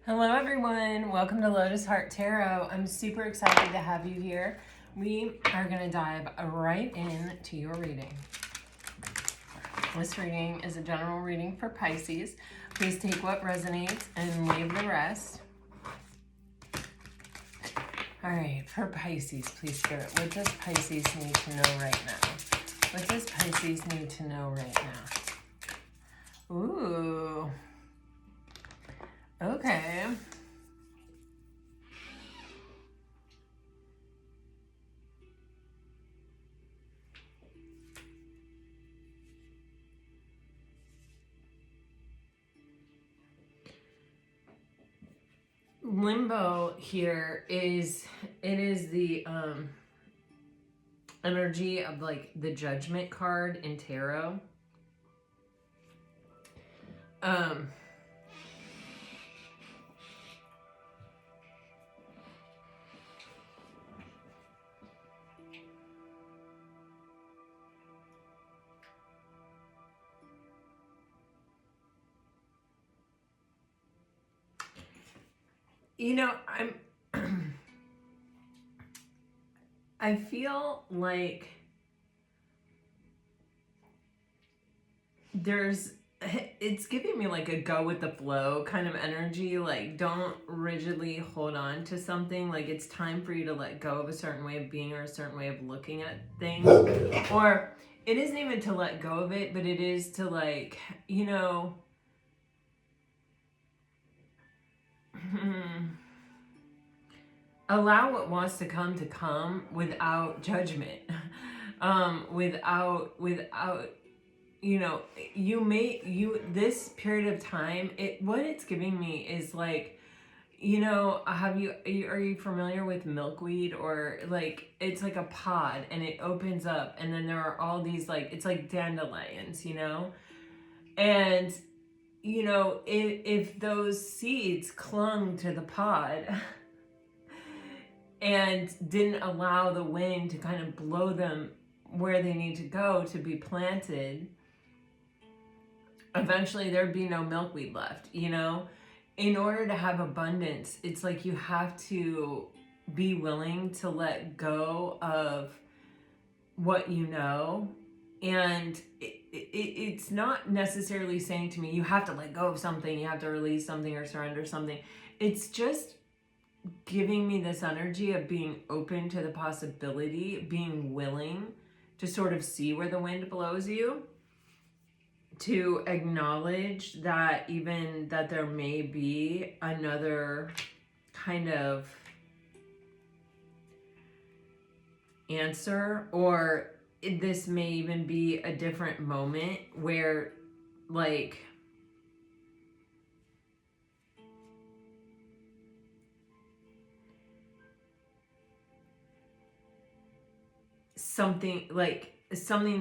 Hello everyone, welcome to Lotus Heart Tarot. I'm super excited to have you here. We are going to dive right into your reading. This reading is a general reading for Pisces. Please take what resonates and leave the rest. All right, for Pisces, please Spirit, what does Pisces need to know right now? What does Pisces need to know right now? Ooh. Okay. Limbo here is the energy of like the Judgment card in tarot. You know, I feel like it's giving me like a go with the flow kind of energy. Like, don't rigidly hold on to something. Like, it's time for you to let go of a certain way of being or a certain way of looking at things. Or it isn't even to let go of it, but it is to, like, you know, allow what wants to come without judgment. Without you know, this period of time, what it's giving me is like, you know, are you familiar with milkweed? Or like, it's like a pod and it opens up and then there are all these, like, it's like dandelions, you know? And, you know, if those seeds clung to the pod and didn't allow the wind to kind of blow them where they need to go to be planted, eventually there'd be no milkweed left, you know? In order to have abundance, it's like you have to be willing to let go of what you know. And it's not necessarily saying to me, you have to let go of something, you have to release something or surrender something. It's just giving me this energy of being open to the possibility, being willing to sort of see where the wind blows you, to acknowledge that even that there may be another kind of answer, or this may even be a different moment where, like, something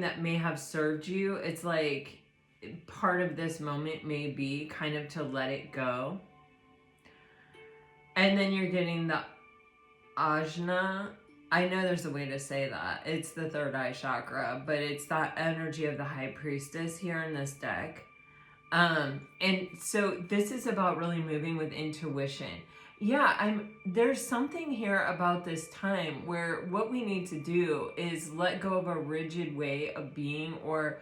that may have served you, it's like part of this moment may be kind of to let it go. And then you're getting the ajna. I know there's a way to say that. It's the third eye chakra, but it's that energy of the high priestess here in this deck. And so this is about really moving with intuition. Yeah, there's something here about this time where what we need to do is let go of a rigid way of being, or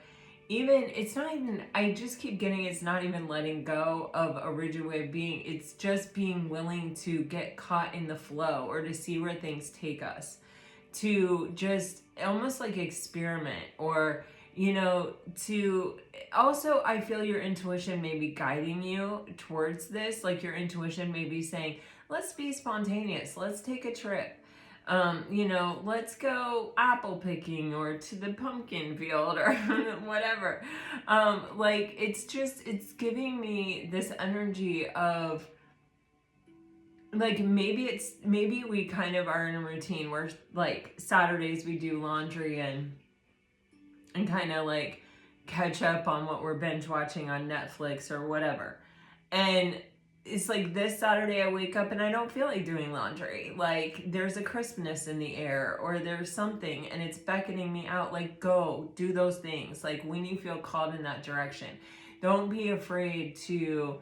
even, it's not even, I just keep getting, it's not even letting go of a rigid way of being. It's just being willing to get caught in the flow, or to see where things take us, to just almost like experiment, or, you know, to also, I feel your intuition may be guiding you towards this. Like, your intuition may be saying, let's be spontaneous, let's take a trip. You know, let's go apple picking, or to the pumpkin field, or whatever. Like, it's giving me this energy of, like, maybe we kind of are in a routine where, like, Saturdays we do laundry and kind of like catch up on what we're binge watching on Netflix or whatever. And it's like, this Saturday I wake up and I don't feel like doing laundry. Like, there's a crispness in the air, or there's something and it's beckoning me out, like, go do those things. Like, when you feel called in that direction, don't be afraid to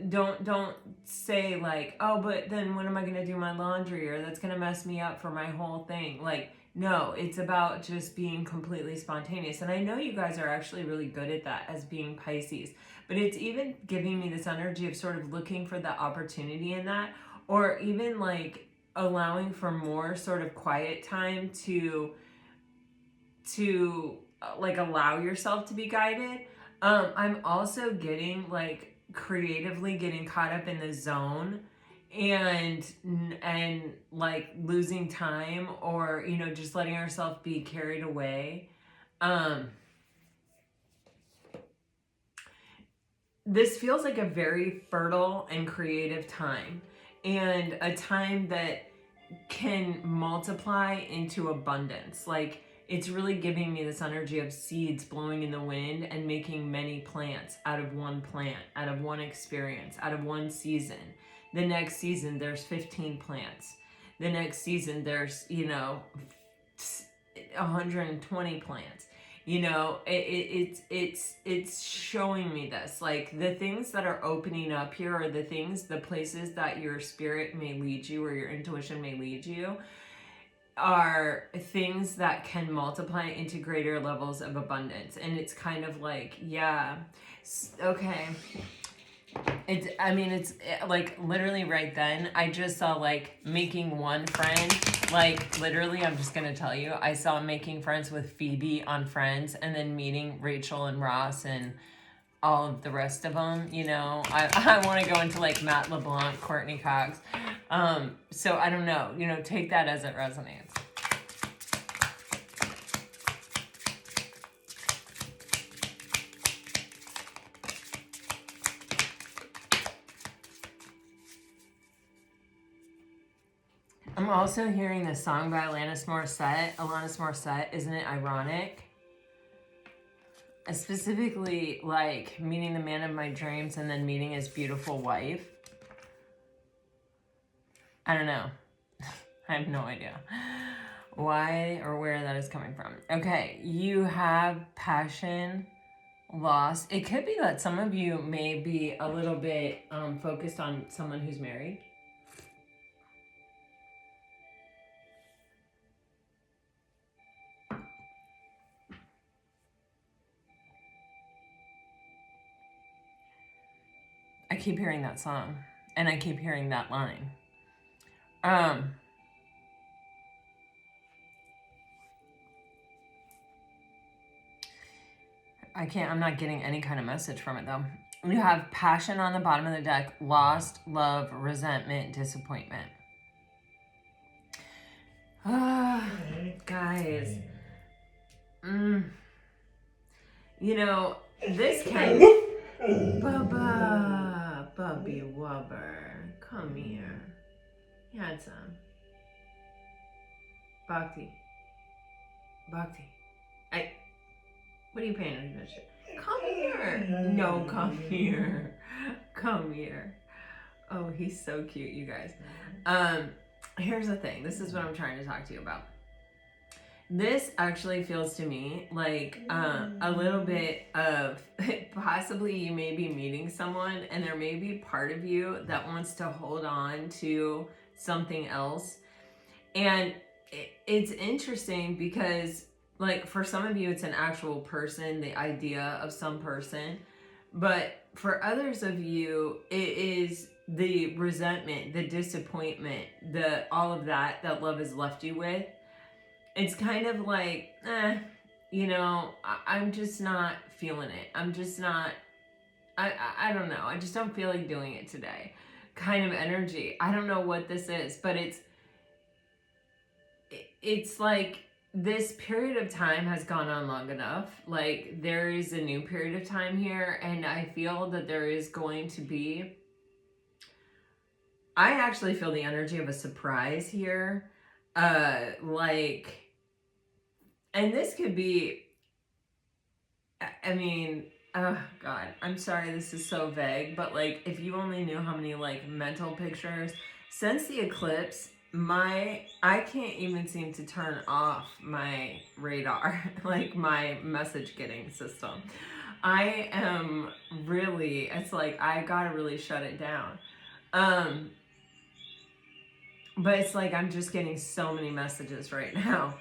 don't say like, oh, but then when am I going to do my laundry, or that's going to mess me up for my whole thing. Like, no, it's about just being completely spontaneous. And I know you guys are actually really good at that as being Pisces, but it's even giving me this energy of sort of looking for the opportunity in that, or even like allowing for more sort of quiet time to like allow yourself to be guided. I'm also getting like creatively getting caught up in the zone and like losing time, or you know, just letting ourselves be carried away. This feels like a very fertile and creative time, and a time that can multiply into abundance. Like, it's really giving me this energy of seeds blowing in the wind and making many plants out of one plant, out of one experience, out of one season. The next season, there's 15 plants. The next season, there's, you know, 120 plants. You know, it's showing me this. Like, the things that are opening up here are the things, the places that your spirit may lead you, or your intuition may lead you, are things that can multiply into greater levels of abundance. And it's kind of like, yeah, okay. It's like literally right then, I just saw like making one friend. Like, literally, I'm just gonna tell you, I saw making friends with Phoebe on Friends, and then meeting Rachel and Ross and all of the rest of them. You know, I want to go into like Matt LeBlanc, Courtney Cox. So I don't know, you know, take that as it resonates. I'm also hearing this song by Alanis Morissette. Isn't it ironic? Specifically, like, meeting the man of my dreams and then meeting his beautiful wife. I don't know. I have no idea why or where that is coming from. Okay, you have passion, loss. It could be that some of you may be a little bit focused on someone who's married. I keep hearing that song, and I keep hearing that line. I'm not getting any kind of message from it though. You have passion on the bottom of the deck, lost, love, resentment, disappointment. Guys. You know, this can... Bubba, Bubby Wubber, come here. You had some. Bhakti. What are you paying attention? Come here. No, come here. Come here. Oh, he's so cute, you guys. Here's the thing. This is what I'm trying to talk to you about. This actually feels to me like a little bit of possibly you may be meeting someone, and there may be part of you that wants to hold on to something else. And it's interesting because, like, for some of you, it's an actual person, the idea of some person. But for others of you, it is the resentment, the disappointment, all of that love has left you with. It's kind of like, you know, I'm just not feeling it. I'm just not, I don't know. I just don't feel like doing it today. Kind of energy. I don't know what this is, but it's like this period of time has gone on long enough. Like, there is a new period of time here, and I feel that there is going to be, I actually feel the energy of a surprise here. Like, and this could be, I mean, oh God, I'm sorry this is so vague, but like, if you only knew how many like mental pictures, since the eclipse, I can't even seem to turn off my radar, like my message getting system. I am really, it's like I gotta really shut it down. But it's like I'm just getting so many messages right now.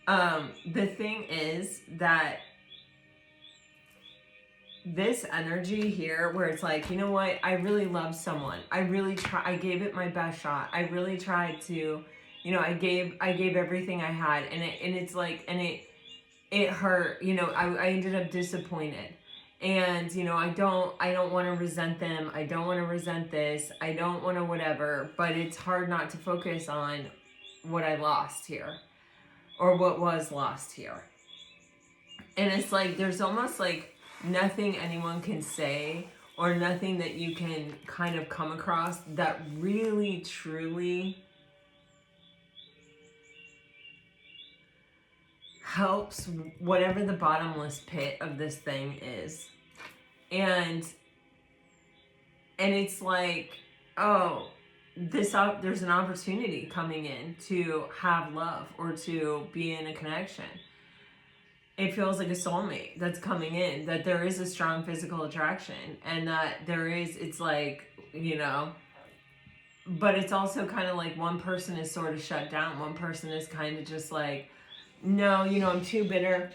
The thing is that this energy here where it's like, you know what, I really love someone, I gave it my best shot, I really tried to, you know, I gave everything I had, and it's like, and it hurt, you know, I ended up disappointed, and you know, I don't want to resent them, I don't want to resent this, I don't want to whatever, but it's hard not to focus on what I lost here, or what was lost here. And it's like there's almost like nothing anyone can say, or nothing that you can kind of come across that really truly helps whatever the bottomless pit of this thing is. And it's like, oh, there's an opportunity coming in to have love or to be in a connection. It feels like a soulmate that's coming in, that there is a strong physical attraction, and that it's like, you know, but it's also kind of like one person is sort of shut down. One person is kind of just like, no, you know, I'm too bitter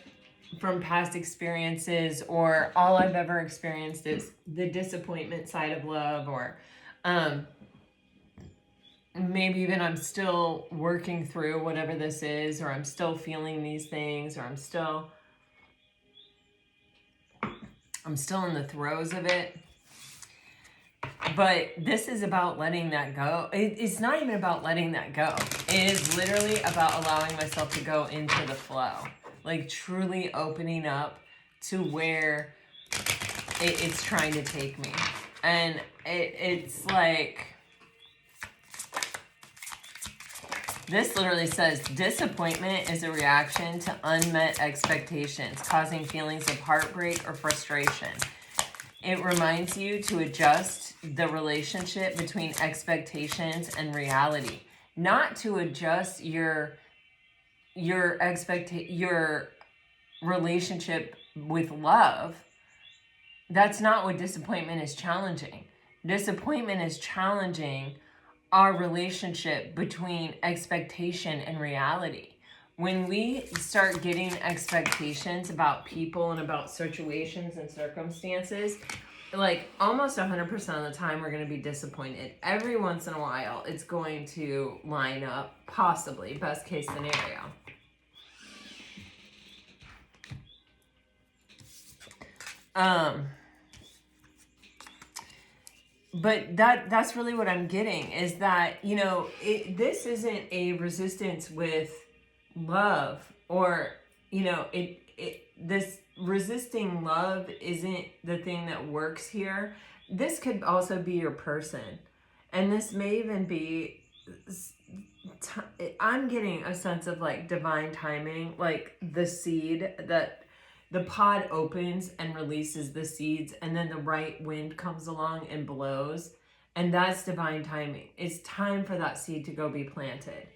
from past experiences, or all I've ever experienced is the disappointment side of love, or maybe even I'm still working through whatever this is, or I'm still feeling these things, or I'm still in the throes of it. But this is about letting that go. It's not even about letting that go. It is literally about allowing myself to go into the flow. Like truly opening up to where it's trying to take me. And it's like, this literally says, disappointment is a reaction to unmet expectations, causing feelings of heartbreak or frustration. It reminds you to adjust the relationship between expectations and reality, not to adjust your relationship with love. That's not what disappointment is challenging. Disappointment is challenging our relationship between expectation and reality. When we start getting expectations about people and about situations and circumstances, like almost 100% of the time we're going to be disappointed. Every once in a while it's going to line up, possibly, best case scenario. But that's really what I'm getting, is that, you know, this isn't a resistance with love, or, you know, this resisting love isn't the thing that works here. This could also be your person, and this may even be, I'm getting a sense of like divine timing, like the seed that the pod opens and releases the seeds, and then the right wind comes along and blows, and that's divine timing. It's time for that seed to go be planted,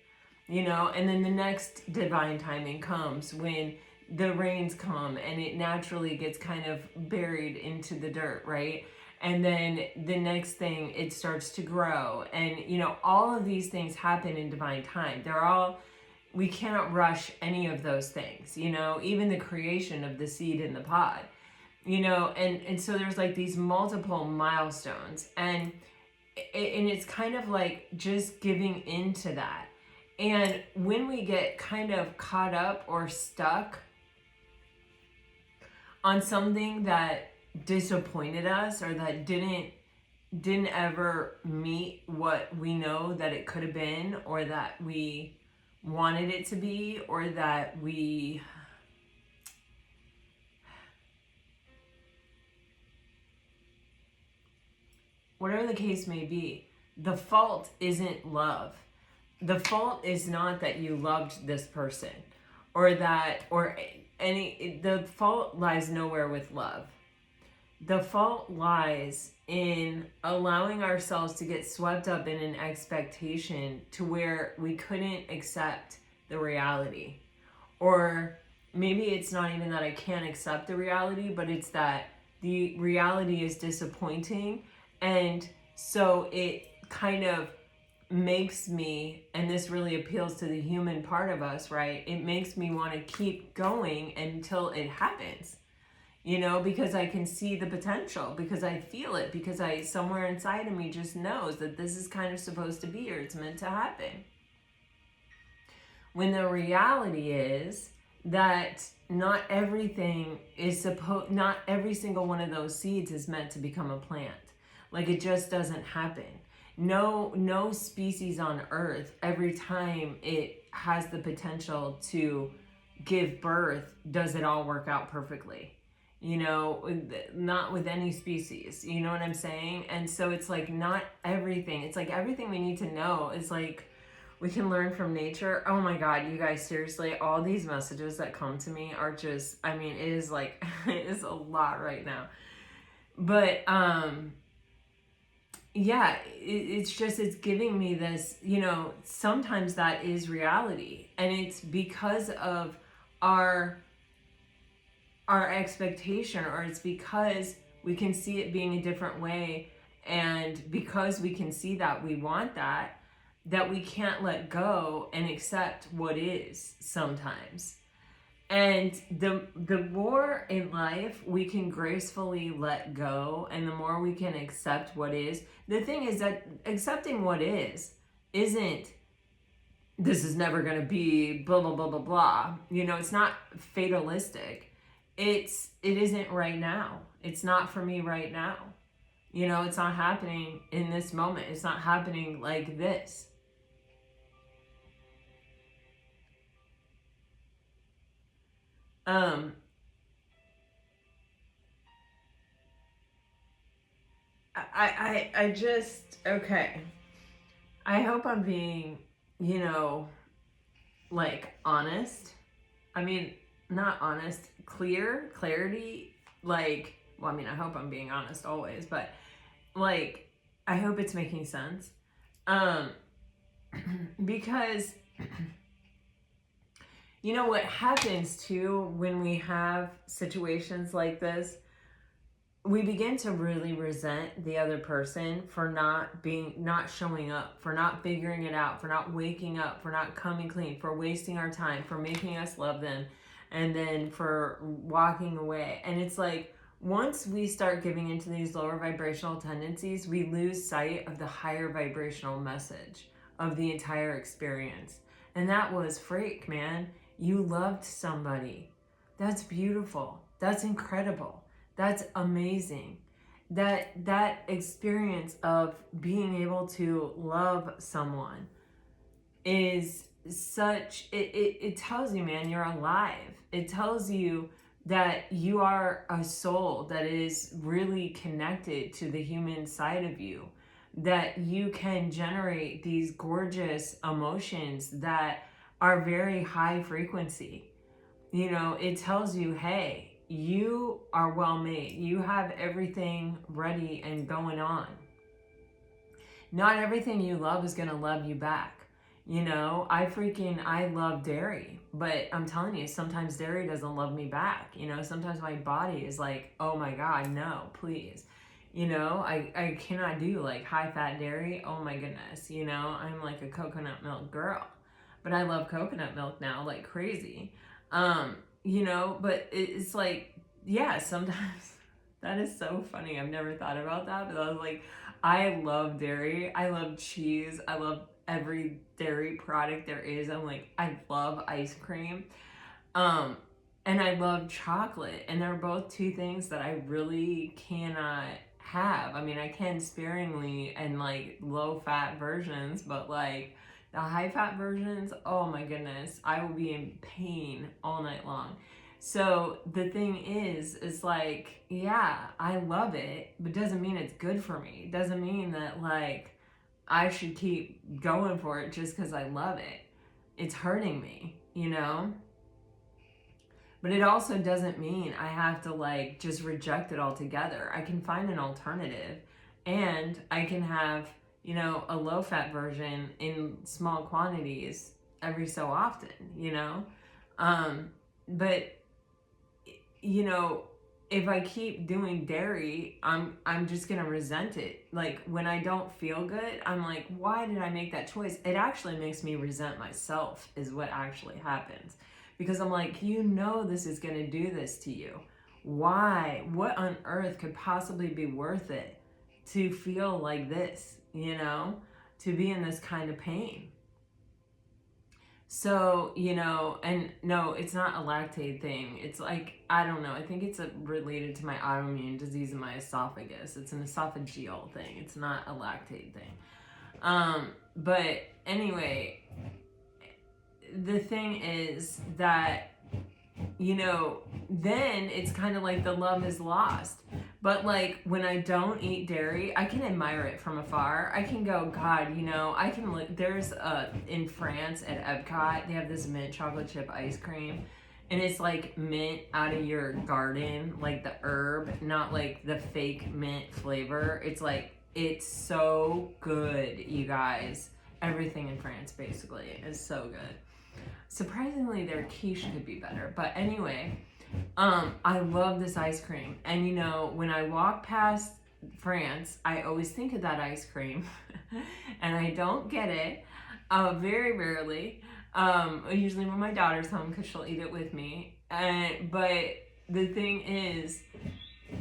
you know. And then the next divine timing comes when the rains come and it naturally gets kind of buried into the dirt, right? And then the next thing, it starts to grow, and you know, all of these things happen in divine time. We cannot rush any of those things, you know, even the creation of the seed in the pod, you know, and so there's like these multiple milestones, and it's kind of like just giving into that. And when we get kind of caught up or stuck on something that disappointed us, or that didn't ever meet what we know that it could have been, or that we wanted it to be, or that we whatever the case may be, the fault isn't love. The fault is not that you loved this person, or that, or any, the fault lies nowhere with love. The fault lies in allowing ourselves to get swept up in an expectation to where we couldn't accept the reality, or maybe it's not even that I can't accept the reality, but it's that the reality is disappointing. And so it kind of makes me, and this really appeals to the human part of us, right? It makes me want to keep going until it happens, you know, because I can see the potential, because I feel it, because I, somewhere inside of me just knows that this is kind of supposed to be, or it's meant to happen. When the reality is that not everything is supposed, not every single one of those seeds is meant to become a plant. Like, it just doesn't happen. No species on Earth, every time it has the potential to give birth, does it all work out perfectly. You know, not with any species, you know what I'm saying? And so it's like, not everything, it's like everything we need to know is like, we can learn from nature. Oh my God, you guys, seriously, all these messages that come to me are just, I mean, it is like, it is a lot right now. But, yeah, it's just, it's giving me this, you know, sometimes that is reality. And it's because of our expectation, or it's because we can see it being a different way. And because we can see that we want that we can't let go and accept what is sometimes. And the more in life we can gracefully let go, and the more we can accept what is, the thing is that accepting what is isn't, this is never going to be blah, blah, blah, blah, blah. You know, it's not fatalistic. It isn't right now. It's not for me right now. You know, it's not happening in this moment. It's not happening like this. I just, okay. I hope I'm being, you know, like, honest. I mean, not honest, clarity, like, well, I mean, I hope I'm being honest always, but like, I hope it's making sense. Because you know what happens too when we have situations like this, we begin to really resent the other person for not showing up, for not figuring it out, for not waking up, for not coming clean, for wasting our time, for making us love them, and then for walking away. And it's like, once we start giving into these lower vibrational tendencies, we lose sight of the higher vibrational message of the entire experience. And that was, freak, man, you loved somebody. That's beautiful. That's incredible. That's amazing. That experience of being able to love someone is such, it tells you, man, you're alive. It tells you that you are a soul that is really connected to the human side of you, that you can generate these gorgeous emotions that are very high frequency. You know, it tells you, hey, you are well made. You have everything ready and going on. Not everything you love is going to love you back. You know, I love dairy, but I'm telling you, sometimes dairy doesn't love me back. You know, sometimes my body is like, oh my God, no, please. You know, I cannot do like high fat dairy. Oh my goodness. You know, I'm like a coconut milk girl, but I love coconut milk now like crazy. You know, but it's like, yeah, sometimes that is so funny. I've never thought about that, but I was like, I love dairy. I love cheese. I love every dairy product there is. I'm like, I love ice cream. And I love chocolate. And they're both two things that I really cannot have. I mean, I can sparingly and like low fat versions, but like the high fat versions, oh my goodness, I will be in pain all night long. So the thing is like, yeah, I love it, but doesn't mean it's good for me. Doesn't mean that like I should keep going for it just because I love it. It's hurting me, you know? But it also doesn't mean I have to like just reject it altogether. I can find an alternative, and I can have, you know, a low fat version in small quantities every so often, you know? but you know, if I keep doing dairy, I'm just gonna resent it. Like when I don't feel good, I'm like, why did I make that choice? It actually makes me resent myself, is what actually happens. Because I'm like, you know, this is gonna do this to you. Why? What on earth could possibly be worth it to feel like this, you know, to be in this kind of pain? So, you know, and no, it's not a lactate thing. It's like, I don't know. I think it's related to my autoimmune disease in my esophagus. It's an esophageal thing. It's not a lactate thing. But anyway, the thing is that, you know, then it's kind of like the love is lost. But like when I don't eat dairy, I can admire it from afar. I can go, God, you know, I can look. There's in France at Epcot, they have this mint chocolate chip ice cream, and it's like mint out of your garden, like the herb, not like the fake mint flavor. It's like, it's so good, you guys. Everything in France basically is so good. Surprisingly, their quiche could be better. But anyway, I love this ice cream. And you know, when I walk past France, I always think of that ice cream. And I don't get it. Very rarely. Usually when my daughter's home, because she'll eat it with me. But the thing is,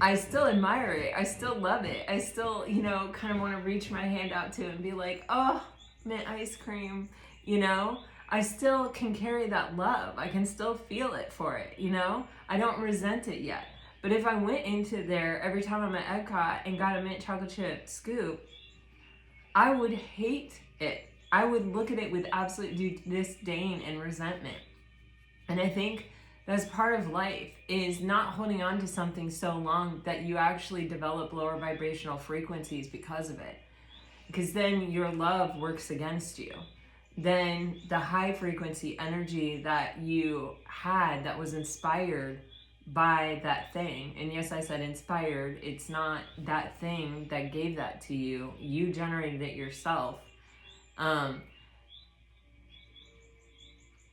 I still admire it. I still love it. I still, you know, kind of want to reach my hand out to it and be like, oh, mint ice cream, you know? I still can carry that love. I can still feel it for it, you know? I don't resent it yet. But if I went into there every time I'm at Epcot and got a mint chocolate chip scoop, I would hate it. I would look at it with absolute disdain and resentment. And I think that's part of life, is not holding on to something so long that you actually develop lower vibrational frequencies because of it. Because then your love works against you. Then the high frequency energy that you had that was inspired by that thing, and yes, I said inspired, it's not that thing that gave that to you, you generated it yourself.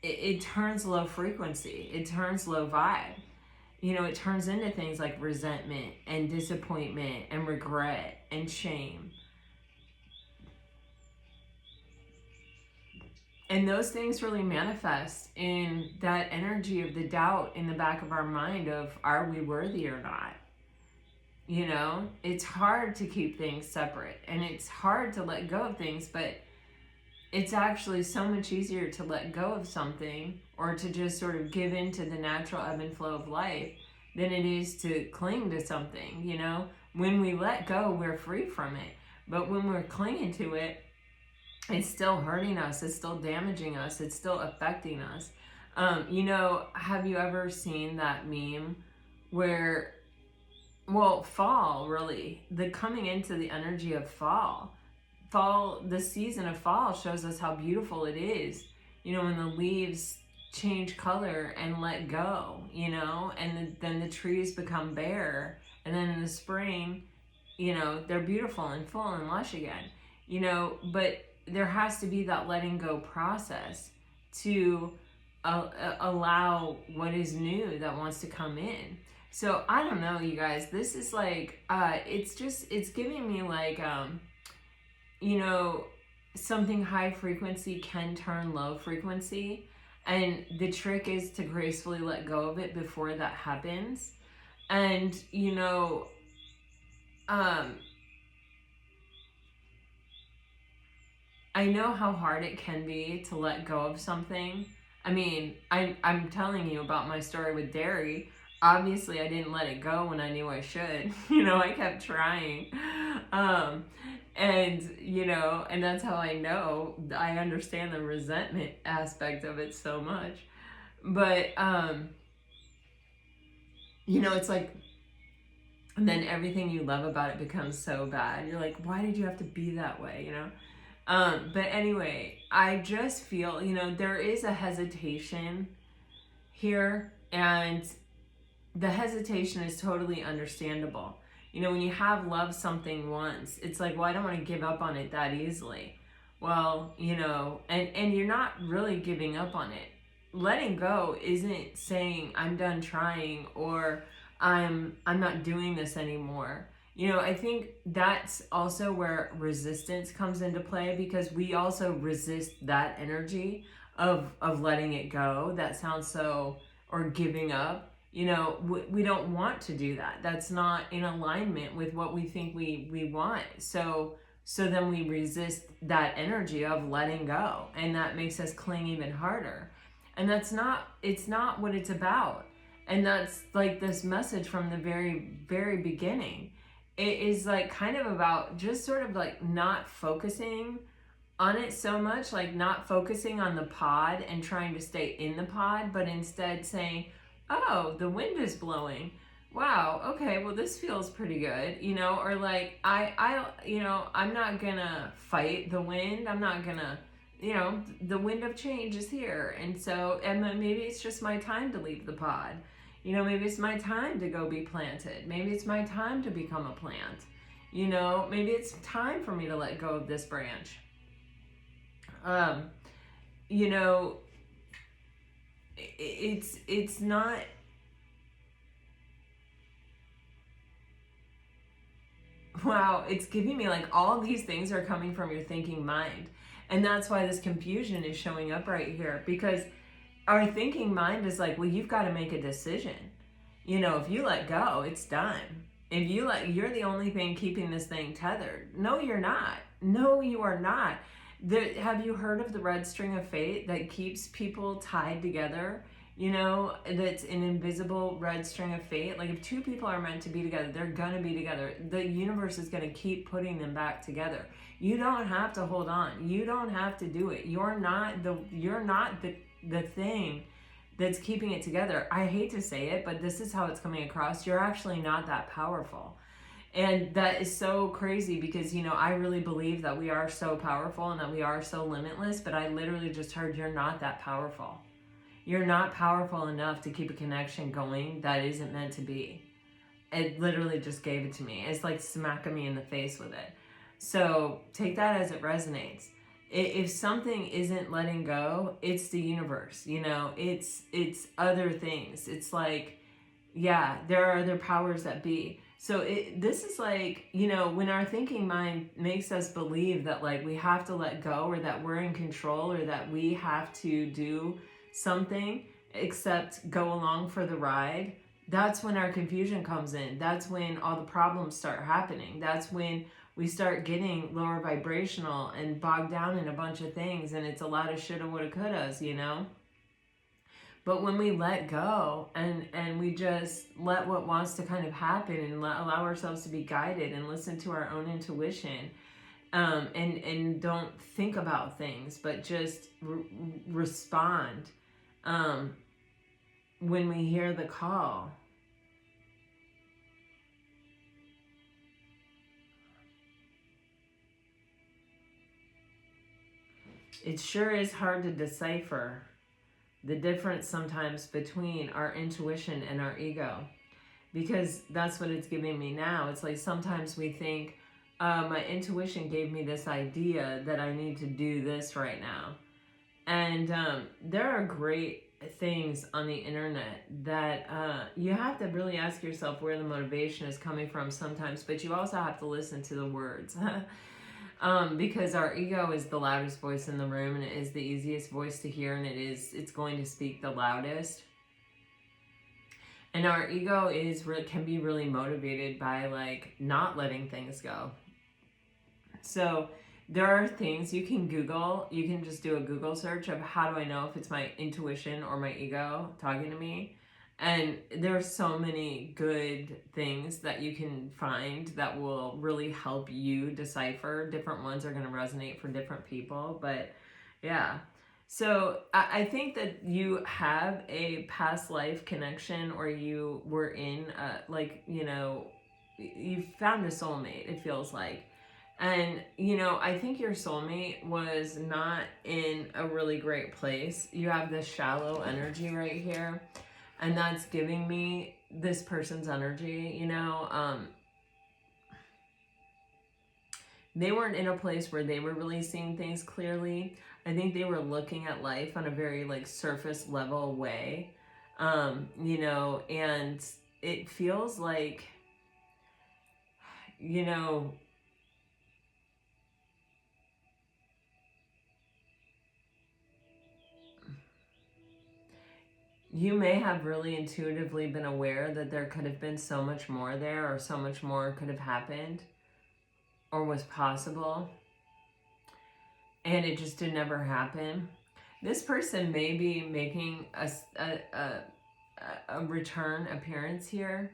It turns low frequency, it turns low vibe. You know, it turns into things like resentment and disappointment and regret and shame. And those things really manifest in that energy of the doubt in the back of our mind of, are we worthy or not? You know, it's hard to keep things separate and it's hard to let go of things, but it's actually so much easier to let go of something or to just sort of give in to the natural ebb and flow of life than it is to cling to something, you know? When we let go, we're free from it. But when we're clinging to it, it's still hurting us, it's still damaging us, it's still affecting us. You know, have you ever seen that meme where, well, fall, really, the coming into the energy of fall, the season of fall shows us how beautiful it is, you know, when the leaves change color and let go, you know, and then the trees become bare, and then in the spring, you know, they're beautiful and full and lush again, you know, but there has to be that letting go process to allow what is new that wants to come in. So I don't know, you guys, this is like, it's giving me like, you know, something high frequency can turn low frequency. And the trick is to gracefully let go of it before that happens. And, you know, I know how hard it can be to let go of something. I mean, I'm telling you about my story with dairy. Obviously, I didn't let it go when I knew I should. You know, I kept trying. And, you know, and that's how I know, I understand the resentment aspect of it so much. But, you know, it's like, and then everything you love about it becomes so bad. You're like, why did you have to be that way, you know? But anyway, I just feel, you know, there is a hesitation here, and the hesitation is totally understandable. You know, when you have loved something once, it's like, well, I don't want to give up on it that easily. Well, you know, and you're not really giving up on it. letting go isn't saying I'm done trying or I'm not doing this anymore. You know, I think that's also where resistance comes into play, because we also resist that energy of letting it go. That sounds so, or giving up. You know, we don't want to do that. That's not in alignment with what we think we want. So then we resist that energy of letting go, and that makes us cling even harder. And it's not what it's about. And that's like this message from the very beginning. It is like kind of about just sort of like not focusing on it so much, like not focusing on the pod and trying to stay in the pod, but instead saying, oh, the wind is blowing. Wow, okay, well this feels pretty good, you know, or like I'm not gonna fight the wind. I'm not gonna, you know, the wind of change is here. And so, and then maybe it's just my time to leave the pod. You know, maybe it's my time to go be planted. Maybe it's my time to become a plant. You know, maybe it's time for me to let go of this branch. You know, it's not, wow, it's giving me like all these things are coming from your thinking mind. And that's why this confusion is showing up right here, because our thinking mind is like, well, you've got to make a decision. You know, if you let go, it's done. If you're the only thing keeping this thing tethered. No, you're not. No, you are not. Have you heard of the red string of fate that keeps people tied together? You know, that's an invisible red string of fate. Like if two people are meant to be together, they're going to be together. The universe is going to keep putting them back together. You don't have to hold on. You don't have to do it. You're not the thing that's keeping it together. I hate to say it, but this is how it's coming across. You're actually not that powerful. And that is so crazy, because, you know, I really believe that we are so powerful and that we are so limitless, but I literally just heard you're not that powerful. You're not powerful enough to keep a connection going that isn't meant to be. It literally just gave it to me. It's like smacking me in the face with it. So take that as it resonates. If something isn't letting go, it's the universe, you know, it's other things. It's like, yeah, there are other powers that be. So this is like, you know, when our thinking mind makes us believe that like we have to let go, or that we're in control, or that we have to do something except go along for the ride, that's when our confusion comes in. That's when all the problems start happening. That's when we start getting lower vibrational and bogged down in a bunch of things, and it's a lot of shoulda, woulda, couldas, you know? But when we let go and we just let what wants to kind of happen and allow ourselves to be guided and listen to our own intuition, and don't think about things, but just respond when we hear the call. It sure is hard to decipher the difference sometimes between our intuition and our ego, because that's what it's giving me now. It's like sometimes we think, my intuition gave me this idea that I need to do this right now. And there are great things on the internet that you have to really ask yourself where the motivation is coming from sometimes, but you also have to listen to the words. Because our ego is the loudest voice in the room, and it is the easiest voice to hear, and it's going to speak the loudest. And our ego can be really motivated by like not letting things go. So there are things you can Google. You can just do a Google search of how do I know if it's my intuition or my ego talking to me. And there are so many good things that you can find that will really help you decipher. Different ones are going to resonate for different people. But yeah. So I think that you have a past life connection, or you were in, like, you know, you found a soulmate, it feels like. And, you know, I think your soulmate was not in a really great place. You have this shallow energy right here. And that's giving me this person's energy, you know. they weren't in a place where they were really seeing things clearly. I think they were looking at life on a very like surface level way. You know, and it feels like, you know, you may have really intuitively been aware that there could have been so much more there, or so much more could have happened or was possible, and it just did never happen. This person may be making a return appearance here.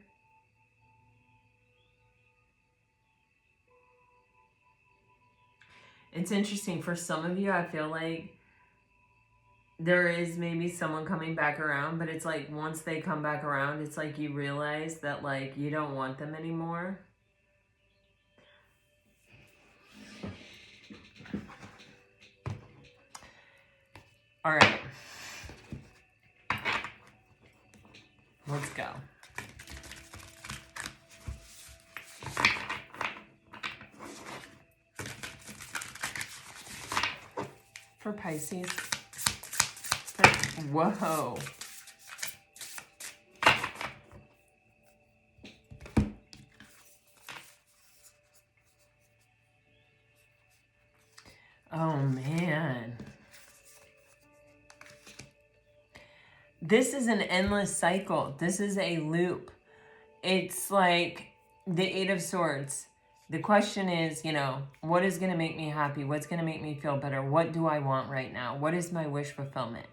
It's interesting. For some of you, I feel like there is maybe someone coming back around, but it's like once they come back around, it's like you realize that like you don't want them anymore. All right. Let's go. For Pisces. Whoa. Oh, man. This is an endless cycle. This is a loop. It's like the Eight of Swords. The question is, you know, what is going to make me happy? What's going to make me feel better? What do I want right now? What is my wish fulfillment?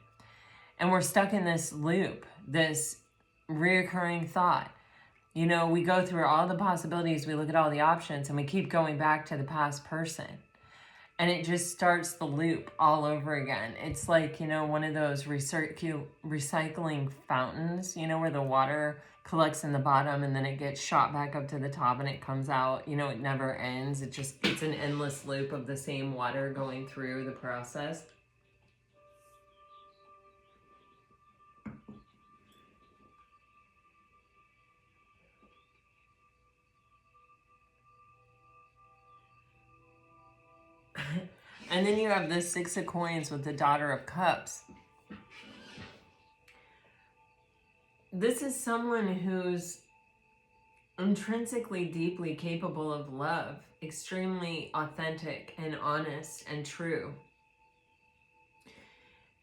And we're stuck in this loop, this reoccurring thought. You know, we go through all the possibilities, we look at all the options, and we keep going back to the past person. And it just starts the loop all over again. It's like, you know, one of those recycling fountains, you know, where the water collects in the bottom and then it gets shot back up to the top and it comes out. You know, it never ends. It's an endless loop of the same water going through the process. And then you have the Six of Coins with the Daughter of Cups. This is someone who's intrinsically deeply capable of love, extremely authentic and honest and true.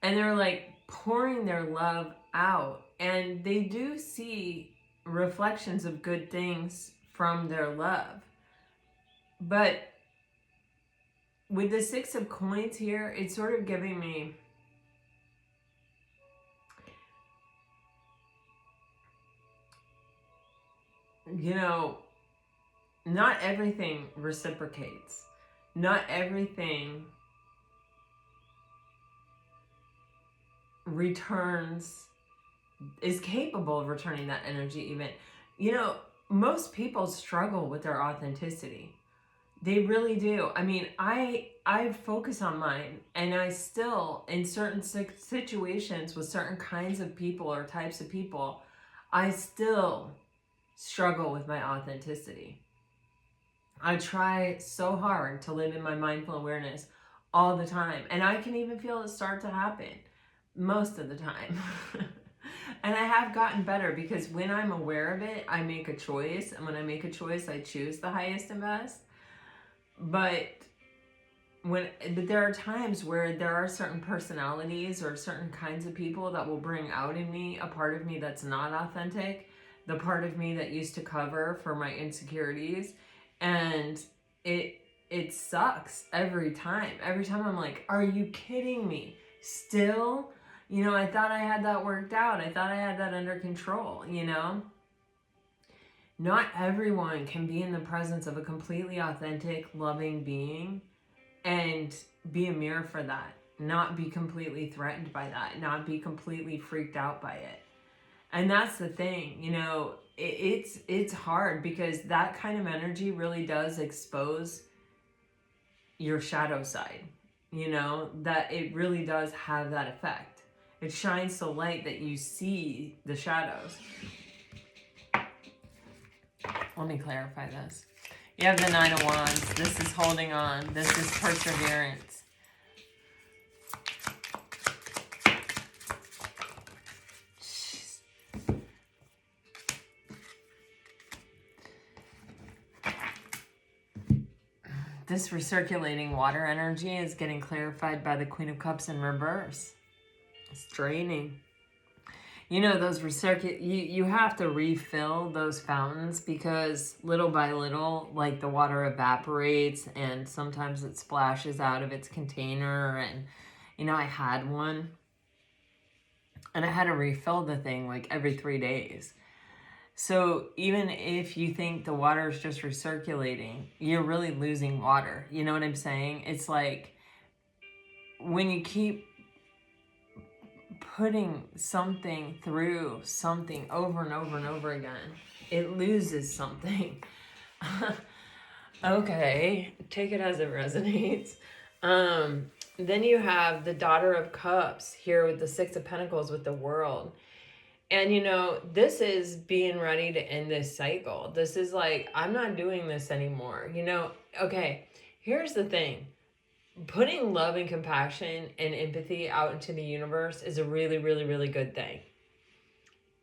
And they're like pouring their love out, and they do see reflections of good things from their love. But with the Six of Coins here, it's sort of giving me you know, not everything reciprocates. Not everything returns, is capable of returning that energy even. You know, most people struggle with their authenticity. They really do. I mean, I focus on mine, and I still, in certain situations with certain kinds of people or types of people, I still struggle with my authenticity. I try so hard to live in my mindful awareness all the time, and I can even feel it start to happen most of the time. And I have gotten better, because when I'm aware of it, I make a choice, and when I make a choice, I choose the highest and best. But there are times where there are certain personalities or certain kinds of people that will bring out in me a part of me that's not authentic, the part of me that used to cover for my insecurities, and it sucks every time. Every time I'm like, are you kidding me? Still? You know, I thought I had that worked out. I thought I had that under control, you know? Not everyone can be in the presence of a completely authentic, loving being and be a mirror for that. Not be completely threatened by that. Not be completely freaked out by it. And that's the thing, you know, it's hard, because that kind of energy really does expose your shadow side, you know, that it really does have that effect. It shines so light that you see the shadows. Let me clarify this. You have the Nine of Wands. This is holding on. This is perseverance. Jeez. This recirculating water energy is getting clarified by the Queen of Cups in reverse. It's draining. You know, those you have to refill those fountains because little by little, like the water evaporates and sometimes it splashes out of its container. And, you know, I had one and I had to refill the thing like every 3 days. So even if you think the water is just recirculating, you're really losing water. You know what I'm saying? It's like when you keep putting something through something over and over and over again, it loses something. Okay, take it as it resonates. Then you have the Daughter of Cups here with the Six of Pentacles with the World. And, you know, this is being ready to end this cycle. This is like, I'm not doing this anymore. You know, okay, here's the thing. Putting love and compassion and empathy out into the universe is a really, really, really good thing.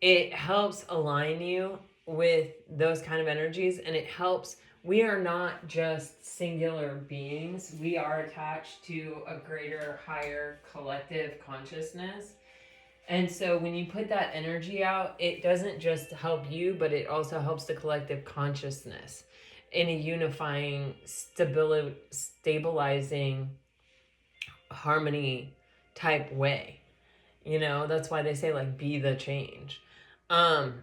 It helps align you with those kind of energies, and it helps. We are not just singular beings. We are attached to a greater, higher collective consciousness. And so when you put that energy out, it doesn't just help you, but it also helps the collective consciousness in a unifying, stabilizing, harmony type way. You know, that's why they say, like, be the change. And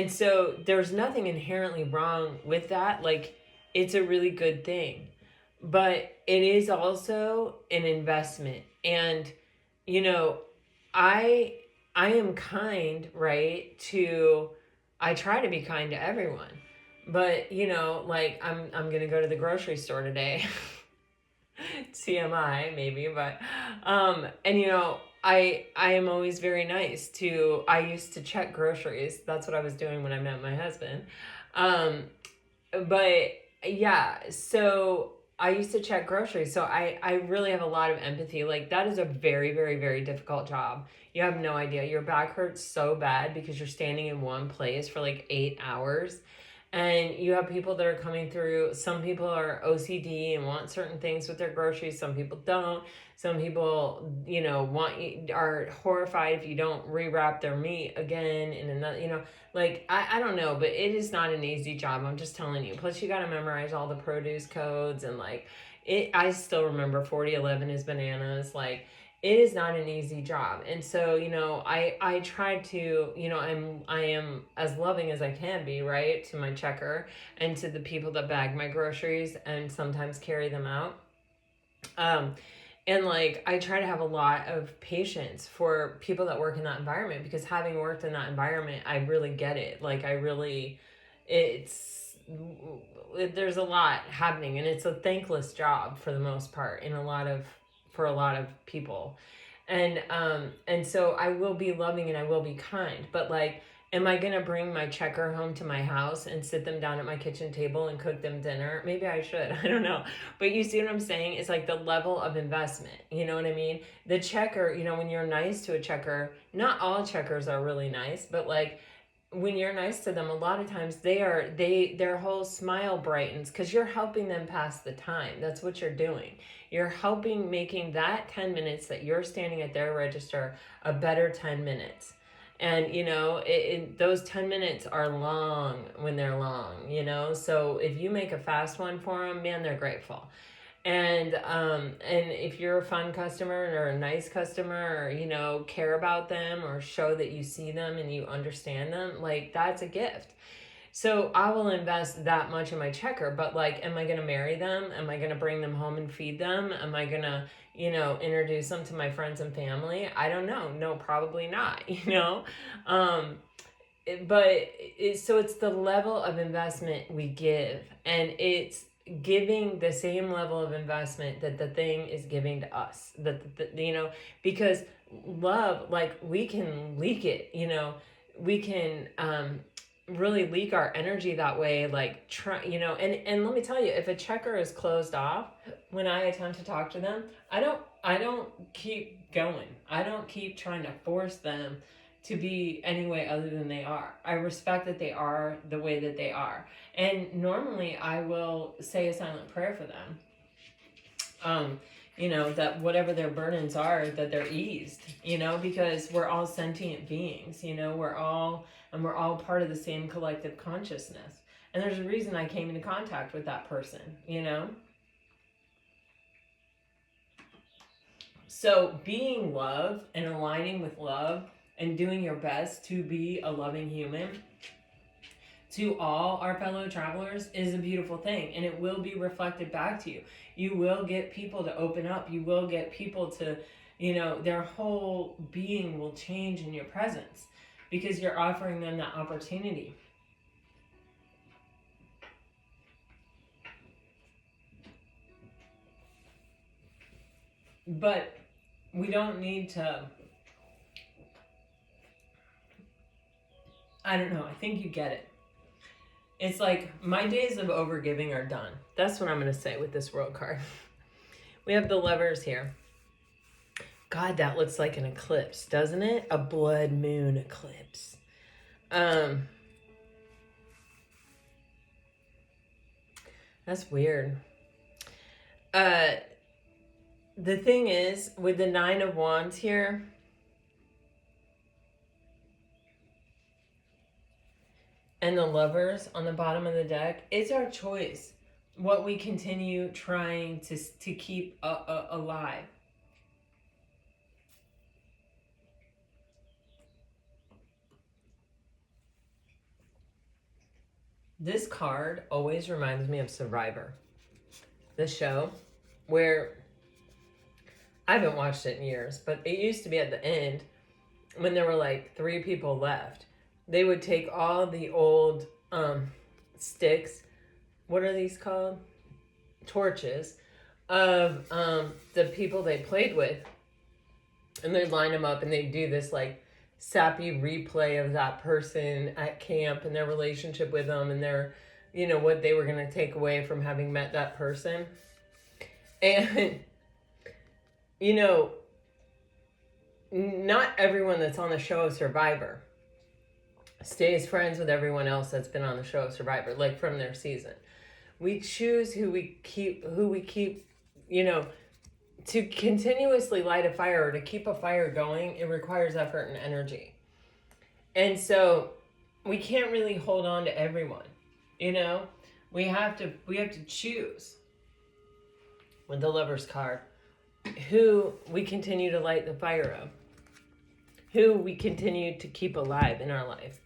so there's nothing inherently wrong with that. Like, it's a really good thing. But it is also an investment. And, you know, I am kind, right, I try to be kind to everyone. But, you know, like, I'm going to go to the grocery store today. TMI, maybe, but, and, you know, I am always very nice to, I used to check groceries. That's what I was doing when I met my husband. But, yeah, so I used to check groceries. So I really have a lot of empathy. Like, that is a very, very, very difficult job. You have no idea. Your back hurts so bad because you're standing in one place for like 8 hours. And you have people that are coming through. Some people are OCD and want certain things with their groceries. Some people don't. Some people, you know, are horrified if you don't rewrap their meat again in another, you know, like, I don't know, but it is not an easy job. I'm just telling you. Plus, you got to memorize all the produce codes and like I still remember 4011 is bananas. Like, it is not an easy job. And so, you know, I try to, you know, I am as loving as I can be, right, to my checker and to the people that bag my groceries and sometimes carry them out. And like, I try to have a lot of patience for people that work in that environment, because having worked in that environment, I really get it. Like, there's a lot happening, and it's a thankless job for the most part for a lot of people. And so I will be loving and I will be kind, but like, am I going to bring my checker home to my house and sit them down at my kitchen table and cook them dinner? Maybe I should. I don't know. But you see what I'm saying? It's like the level of investment. You know what I mean? The checker, you know, when you're nice to a checker, not all checkers are really nice, but like, when you're nice to them, a lot of times their whole smile brightens because you're helping them pass the time. That's what you're doing. You're making that 10 minutes that you're standing at their register a better 10 minutes. And, you know, those 10 minutes are long when they're long, you know? So if you make a fast one for them, man, they're grateful. And if you're a fun customer or a nice customer, or, you know, care about them or show that you see them and you understand them, like, that's a gift. So I will invest that much in my checker, but like, am I going to marry them? Am I going to bring them home and feed them? Am I going to, you know, introduce them to my friends and family? I don't know. No, probably not, you know? So it's the level of investment we give, and it's giving the same level of investment that the thing is giving to us, you know, because love, like, we can leak it, you know, we can really leak our energy that way, like try, you know, and let me tell you, if a checker is closed off when I attempt to talk to them, I don't keep going. I don't keep trying to force them to be any way other than they are. I respect that they are the way that they are. And normally I will say a silent prayer for them. You know, that whatever their burdens are, that they're eased, you know, because we're all sentient beings, you know, we're all part of the same collective consciousness. And there's a reason I came into contact with that person, you know? So being love and aligning with love and doing your best to be a loving human to all our fellow travelers is a beautiful thing, and it will be reflected back to you. You will get people to open up. You will get people to, you know, their whole being will change in your presence because you're offering them that opportunity. But we don't need to, I don't know, I think you get it. It's like my days of overgiving are done. That's what I'm going to say with this world card. We have the Lovers here. God, that looks like an eclipse, doesn't it? A blood moon eclipse. That's weird. The thing is, with the Nine of Wands here, and the Lovers on the bottom of the deck, it's our choice what we continue trying to keep alive. This card always reminds me of Survivor, the show, where I haven't watched it in years, but it used to be at the end when there were like 3 people left. They would take all the old sticks, what are these called? Torches, of the people they played with, and they'd line them up and they'd do this like sappy replay of that person at camp and their relationship with them and their, you know, what they were going to take away from having met that person. And, you know, not everyone that's on the show of Survivor stays friends with everyone else that's been on the show of Survivor, like from their season. We choose who we keep, you know, to continuously light a fire or to keep a fire going. It requires effort and energy. And so we can't really hold on to everyone, you know, we have to choose with the Lovers card who we continue to light the fire of, who we continue to keep alive in our life.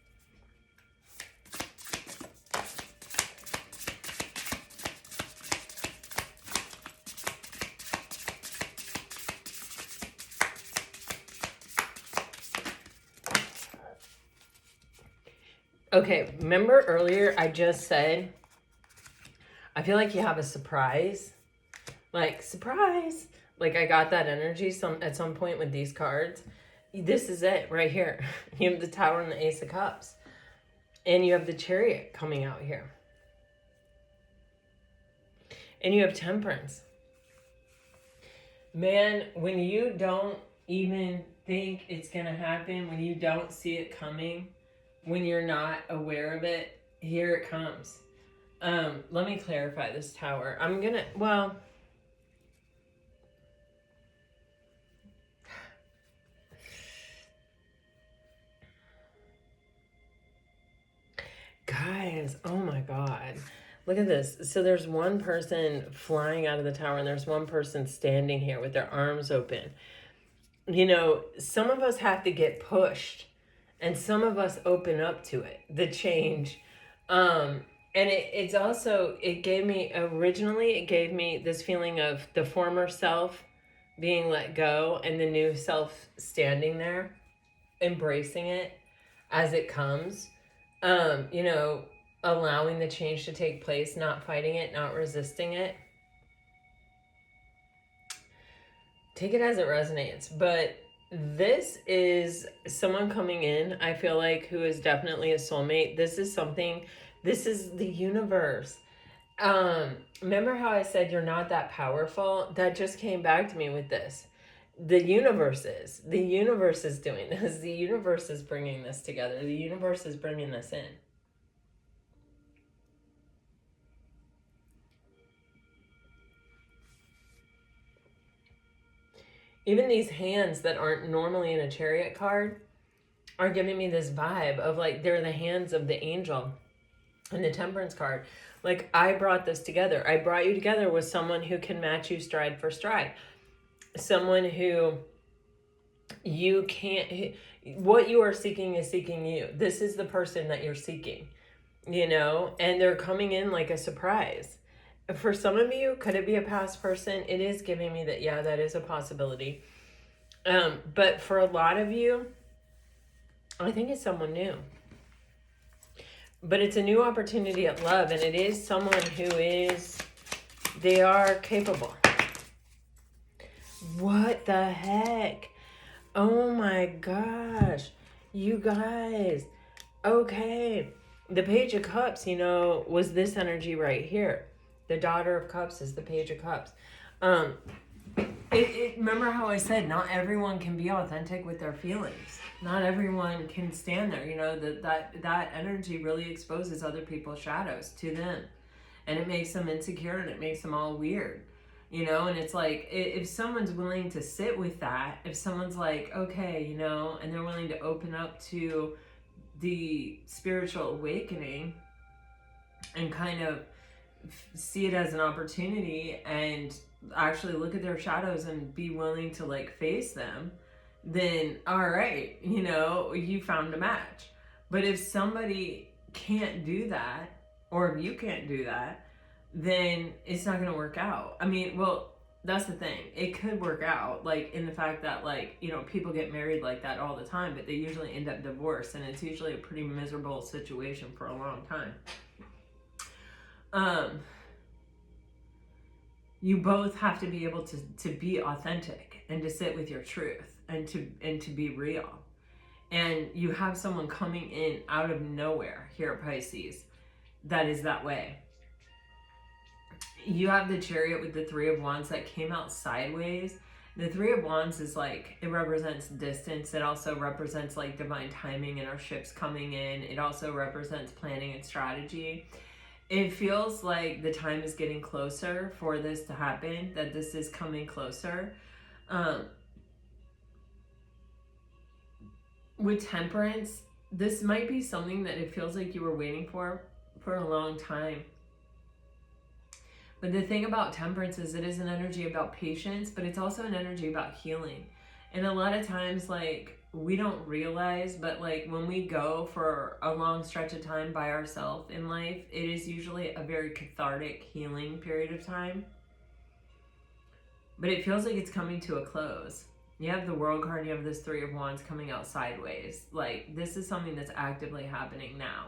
Okay, remember earlier I just said, I feel like you have a surprise. Like, surprise! Like, I got that energy at some point with these cards. This is it right here. You have the Tower and the Ace of Cups. And you have the Chariot coming out here. And you have Temperance. Man, when you don't even think it's going to happen, when you don't see it coming, when you're not aware of it, here it comes. Let me clarify this Tower. I'm going to, well, guys, oh my God. Look at this. So there's one person flying out of the Tower and there's one person standing here with their arms open. You know, some of us have to get pushed and some of us open up to it, the change. And it's also, it gave me this feeling of the former self being let go and the new self standing there, embracing it as it comes. You know, allowing the change to take place, not fighting it, not resisting it. Take it as it resonates. But This is someone coming in, I feel like, who is definitely a soulmate. This is something, this is the universe. Remember how I said you're not that powerful? That just came back to me with this. The universe is doing this. The universe is bringing this together. The universe is bringing this in. Even these hands that aren't normally in a chariot card are giving me this vibe of like they're the hands of the angel and the temperance card. Like, I brought this together. I brought you together with someone who can match you stride for stride. Someone who you can't, what you are seeking is seeking you. This is the person that you're seeking, you know, and they're coming in like a surprise. For some of you, could it be a past person? It is giving me that, yeah, that is a possibility. But for a lot of you, I think it's someone new. But it's a new opportunity at love, and it is someone who is, they are capable. What the heck? Oh my gosh. You guys. Okay. The Page of Cups, you know, was this energy right here. The Daughter of Cups is the Page of Cups. Remember how I said not everyone can be authentic with their feelings. Not everyone can stand there. You know, that energy really exposes other people's shadows to them. And it makes them insecure and it makes them all weird. You know, and it's like, if someone's willing to sit with that, if someone's like, okay, you know, and they're willing to open up to the spiritual awakening and kind of see it as an opportunity and actually look at their shadows and be willing to like face them, then all right, you know, you found a match. But if somebody can't do that, or if you can't do that, then it's not going to work out. I mean, well, that's the thing. It could work out, like in the fact that, like, you know, people get married like that all the time, but they usually end up divorced, and it's usually a pretty miserable situation for a long time. You both have to be able to be authentic and to sit with your truth and to be real. And you have someone coming in out of nowhere here at Pisces that is that way. You have the Chariot with the Three of Wands that came out sideways. The Three of Wands is like, it represents distance. It also represents like divine timing and our ships coming in. It also represents planning and strategy. It feels like the time is getting closer for this to happen, that this is coming closer. With Temperance, this might be something that it feels like you were waiting for a long time. But the thing about Temperance is it is an energy about patience, but it's also an energy about healing. And a lot of times, like, we don't realize, but like when we go for a long stretch of time by ourselves in life, it is usually a very cathartic healing period of time. But it feels like it's coming to a close. You have the World card, you have this Three of Wands coming out sideways. Like, this is something that's actively happening now.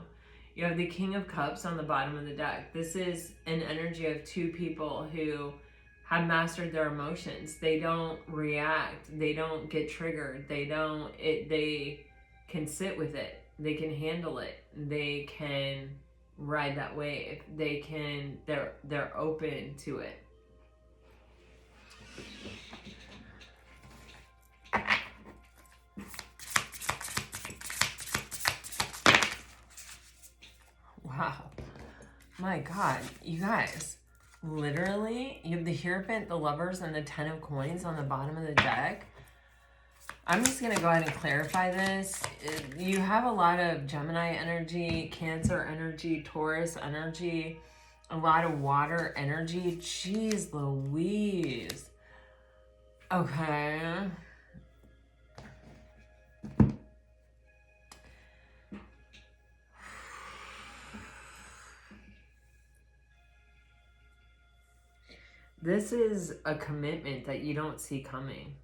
You have the King of Cups on the bottom of the deck. This is an energy of two people who have mastered their emotions. They don't react. They don't get triggered. They can sit with it. They can handle it. They can ride that wave. They're open to it. Wow. My God, you guys. Literally, you have the Hierophant, the Lovers, and the Ten of Coins on the bottom of the deck. I'm just going to go ahead and clarify this. You have a lot of Gemini energy, Cancer energy, Taurus energy, a lot of water energy. Jeez Louise. Okay. This is a commitment that you don't see coming.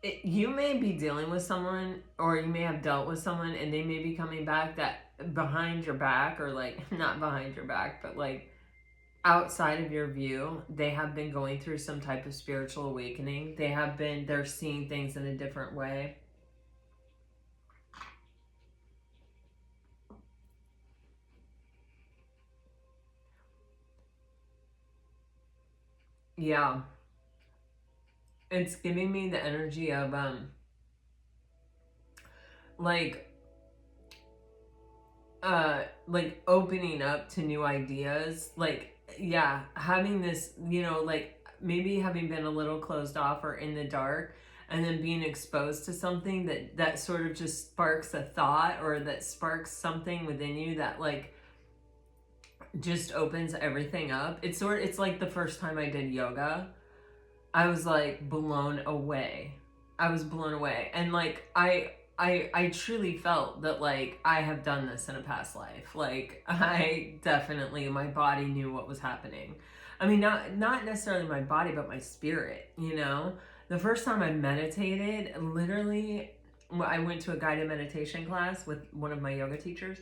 You may be dealing with someone, or you may have dealt with someone, and they may be coming back that behind your back, or like, not behind your back, but like outside of your view, they have been going through some type of spiritual awakening. They're seeing things in a different way. Yeah. It's giving me the energy of, like opening up to new ideas, like, yeah, having this, like maybe having been a little closed off or in the dark, and then being exposed to something that sort of just sparks a thought, or that sparks something within you that like just opens everything up. It's like the first time I did yoga, I was like blown away. I was blown away. And like I truly felt that like I have done this in a past life. Like I definitely, my body knew what was happening. I mean, not necessarily my body, but my spirit, The first time I meditated, literally, I went to a guided meditation class with one of my yoga teachers.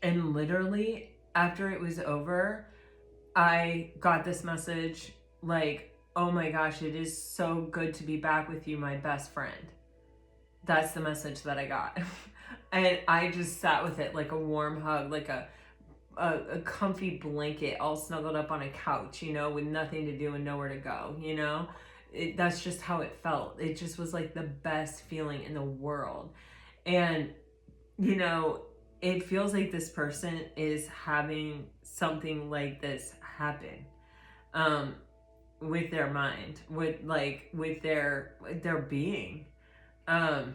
And literally, after it was over, I got this message like, oh my gosh, it is so good to be back with you, my best friend. That's the message that I got. And I just sat with it like a warm hug, like a comfy blanket, all snuggled up on a couch, with nothing to do and nowhere to go, That's just how it felt. It just was like the best feeling in the world. And, it feels like this person is having something like this happen with their mind, with their being. And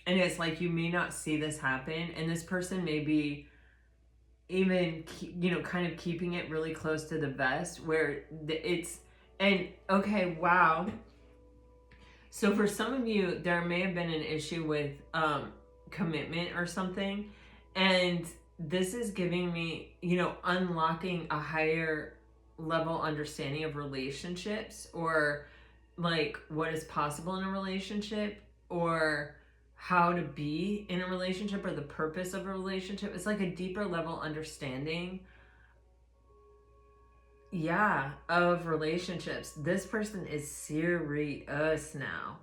it's like, you may not see this happen, and this person may be even, kind of keeping it really close to the vest, where okay, wow. So for some of you, there may have been an issue with commitment or something. And this is giving me, unlocking a higher level understanding of relationships, or like what is possible in a relationship, or how to be in a relationship, or the purpose of a relationship. It's like a deeper level understanding, of relationships. This person is serious now.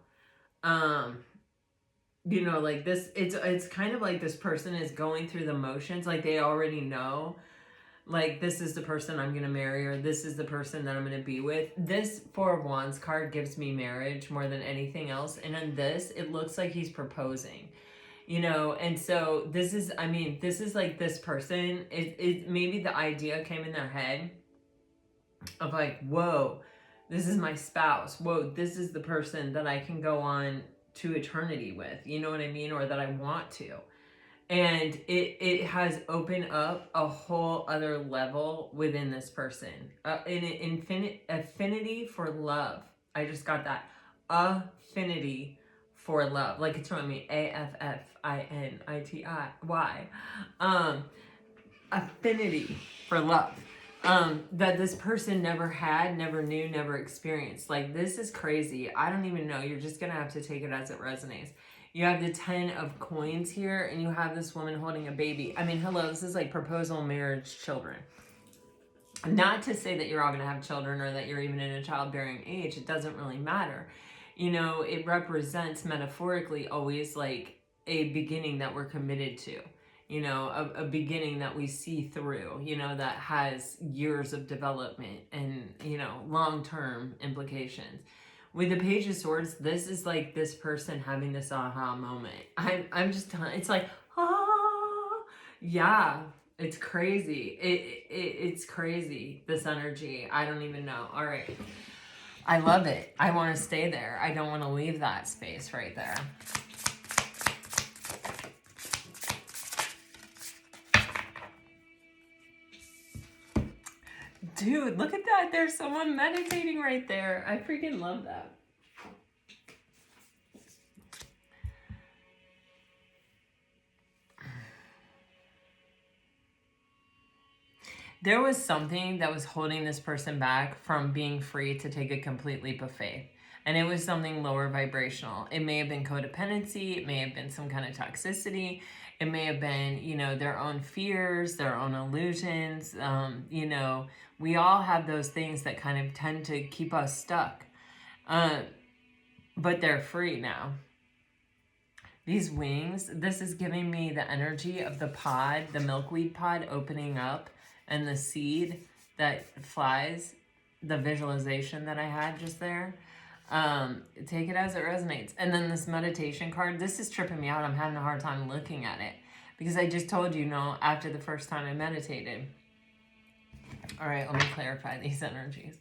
Like this, it's kind of like this person is going through the motions, like they already know, like, this is the person I'm gonna marry, or this is the person that I'm gonna be with. This Four of Wands card gives me marriage more than anything else, and in this, it looks like he's proposing, and so this is like this person, it maybe the idea came in their head of like, whoa, this is my spouse, whoa, this is the person that I can go on to eternity with, you know what I mean, or that I want to. And it has opened up a whole other level within this person, an affinity for love. I just got that, affinity for love, like it's from me, AFFINITY, affinity for love. That this person never had, never knew, never experienced. Like, this is crazy. I don't even know. You're just gonna have to take it as it resonates. You have the 10 of coins here, and you have this woman holding a baby. I mean, hello, this is like proposal, marriage, children. Not to say that you're all gonna have children, or that you're even in a childbearing age. It doesn't really matter. It represents metaphorically always like a beginning that we're committed to. A beginning that we see through, that has years of development and, long-term implications. With the Page of Swords, this is like this person having this aha moment. I'm just telling, it's like, yeah, it's crazy. It's crazy, this energy. I don't even know. All right. I love it. I want to stay there. I don't want to leave that space right there. Dude, look at that. There's someone meditating right there. I freaking love that. There was something that was holding this person back from being free to take a complete leap of faith. And it was something lower vibrational. It may have been codependency. It may have been some kind of toxicity. It may have been, you know, their own fears, their own illusions. You know, we all have those things that kind of tend to keep us stuck. But they're free now. These wings, this is giving me the energy of the pod, the milkweed pod opening up, and the seed that flies, the visualization that I had just there. Take it as it resonates. And then this meditation card, this is tripping me out. I'm having a hard time looking at it because I just told you, after the first time I meditated. All right, let me clarify these energies.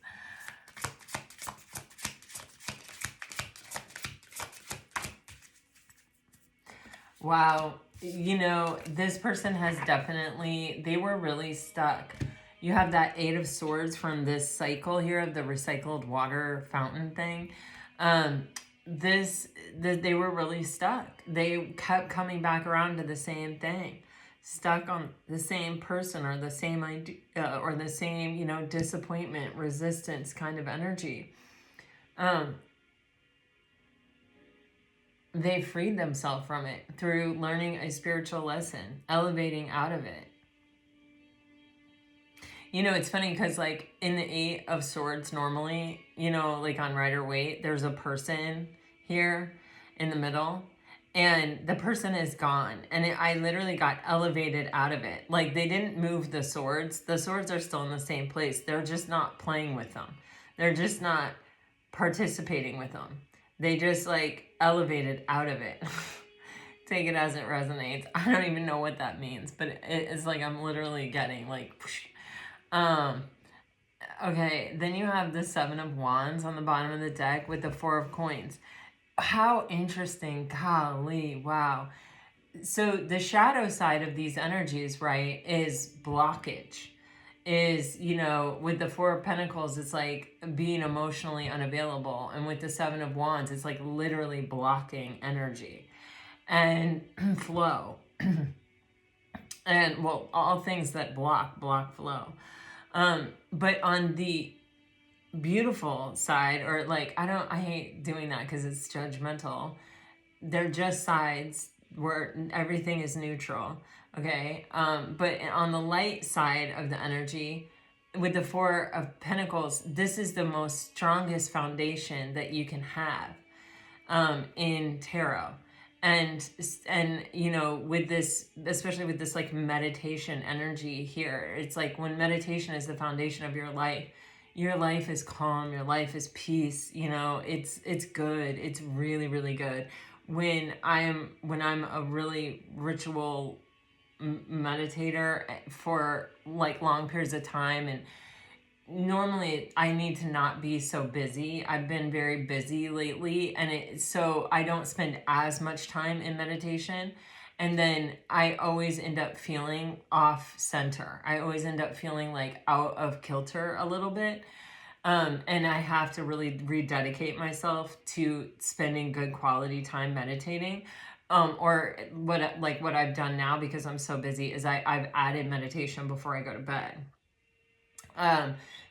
Wow, you know, this person has definitely, they were really stuck. You have that 8 of Swords from this cycle here of the recycled water fountain thing. They were really stuck. They kept coming back around to the same thing. Stuck on the same person or the same idea or the same, you know, disappointment, resistance kind of energy. They freed themselves from it through learning a spiritual lesson, elevating out of it. You know, it's funny because, like, in the 8 of Swords, normally, you know, like on Rider-Waite, there's a person here in the middle, and the person is gone. And I literally got elevated out of it. Like, they didn't move the swords. The swords are still in the same place. They're just not playing with them. They're just not participating with them. They just, like, elevated out of it. Take it as it resonates. I don't even know what that means, but it's like I'm literally getting, like... Okay, then you have the 7 of Wands on the bottom of the deck with the 4 of Coins. How interesting. Golly, wow. So the shadow side of these energies, right, is blockage. Is, you know, with the 4 of Pentacles, it's like being emotionally unavailable. And with the 7 of Wands, it's like literally blocking energy and flow. And, well, all things that block flow. But on the beautiful side, or like, I hate doing that because it's judgmental. They're just sides where everything is neutral. Okay. But on the light side of the energy, with the 4 of Pentacles, this is the most strongest foundation that you can have, in tarot. And you know, with this, especially with this like meditation energy here, it's like when meditation is the foundation of your life is calm, your life is peace, you know, it's good. It's really, really good. When I'm a really ritual meditator for like long periods of time, and normally I need to not be so busy. I've been very busy lately, and so I don't spend as much time in meditation. And then I always end up feeling off center. I always end up feeling like out of kilter a little bit. And I have to really rededicate myself to spending good quality time meditating. Or what I've done now, because I'm so busy, is I've added meditation before I go to bed.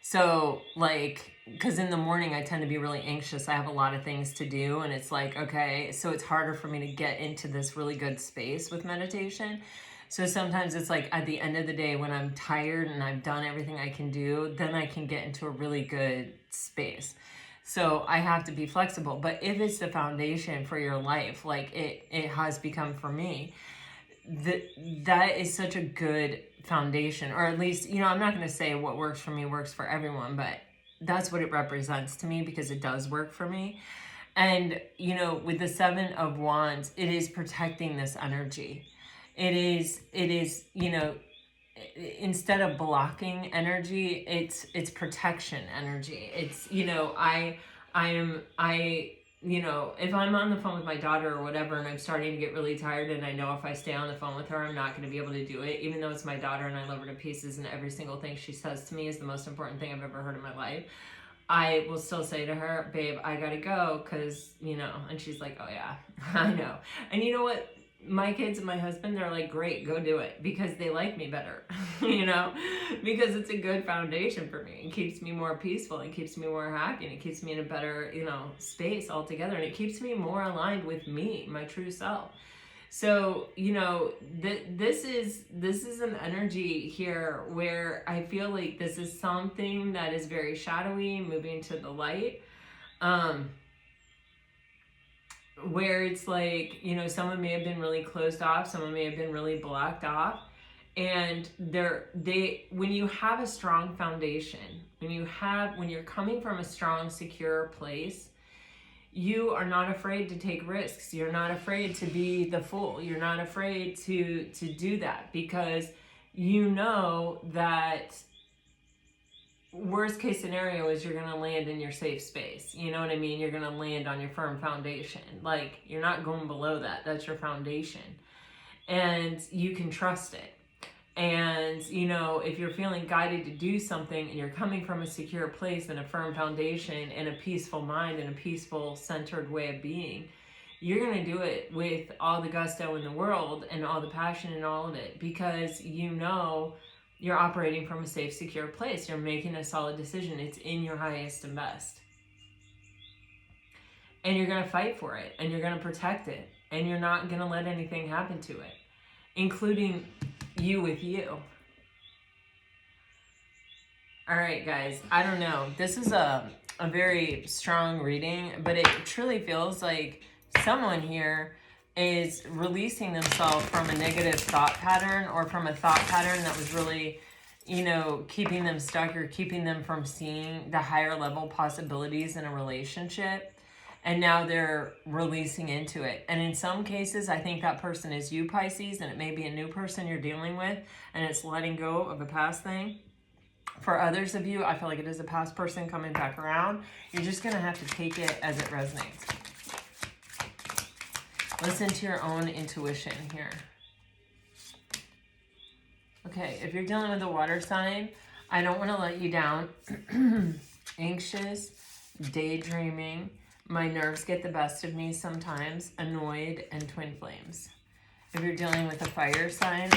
So like, because in the morning I tend to be really anxious. I have a lot of things to do, and it's like, okay, so it's harder for me to get into this really good space with meditation. So sometimes it's like at the end of the day when I'm tired and I've done everything I can do, then I can get into a really good space. So I have to be flexible. But if it's the foundation for your life, like it has become for me, that is such a good foundation. Or at least, you know, I'm not going to say what works for me works for everyone, but that's what it represents to me, because it does work for me. And, you know, with the 7 of Wands, it is protecting this energy. It is, you know, instead of blocking energy, it's protection energy. It's, you know, you know, if I'm on the phone with my daughter or whatever, and I'm starting to get really tired, and I know if I stay on the phone with her, I'm not going to be able to do it, even though it's my daughter and I love her to pieces, and every single thing she says to me is the most important thing I've ever heard in my life, I will still say to her, babe, I gotta go, because, you know, and she's like, oh yeah, I know. And you know what? My kids and my husband, they're like, great, go do it, because they like me better, you know, because it's a good foundation for me. It keeps me more peaceful, it keeps me more happy, and it keeps me in a better, you know, space altogether, and it keeps me more aligned with me, my true self. So, you know, this is an energy here where I feel like this is something that is very shadowy, moving to the light. Where it's like, you know, someone may have been really closed off, someone may have been really blocked off. And when you have a strong foundation, when you're coming from a strong, secure place, you are not afraid to take risks. You're not afraid to be the fool. You're not afraid to do that, because you know that worst case scenario is you're going to land in your safe space. You know what I mean? You're going to land on your firm foundation. Like, you're not going below that. That's your foundation. And you can trust it. And, you know, if you're feeling guided to do something and you're coming from a secure place and a firm foundation and a peaceful mind and a peaceful, centered way of being, you're going to do it with all the gusto in the world and all the passion and all of it, because you know you're operating from a safe, secure place. You're making a solid decision. It's in your highest and best. And you're going to fight for it, and you're going to protect it, and you're not going to let anything happen to it, including you with you. All right, guys, I don't know. This is a very strong reading, but it truly feels like someone here is releasing themselves from a negative thought pattern, or from a thought pattern that was really, you know, keeping them stuck or keeping them from seeing the higher level possibilities in a relationship. And now they're releasing into it. And in some cases, I think that person is you, Pisces, and it may be a new person you're dealing with, and it's letting go of a past thing. For others of you, I feel like it is a past person coming back around. You're just going to have to take it as it resonates. Listen to your own intuition here. Okay, if you're dealing with a water sign, I don't want to let you down. Anxious, daydreaming, my nerves get the best of me sometimes, annoyed, and twin flames. If you're dealing with a fire sign,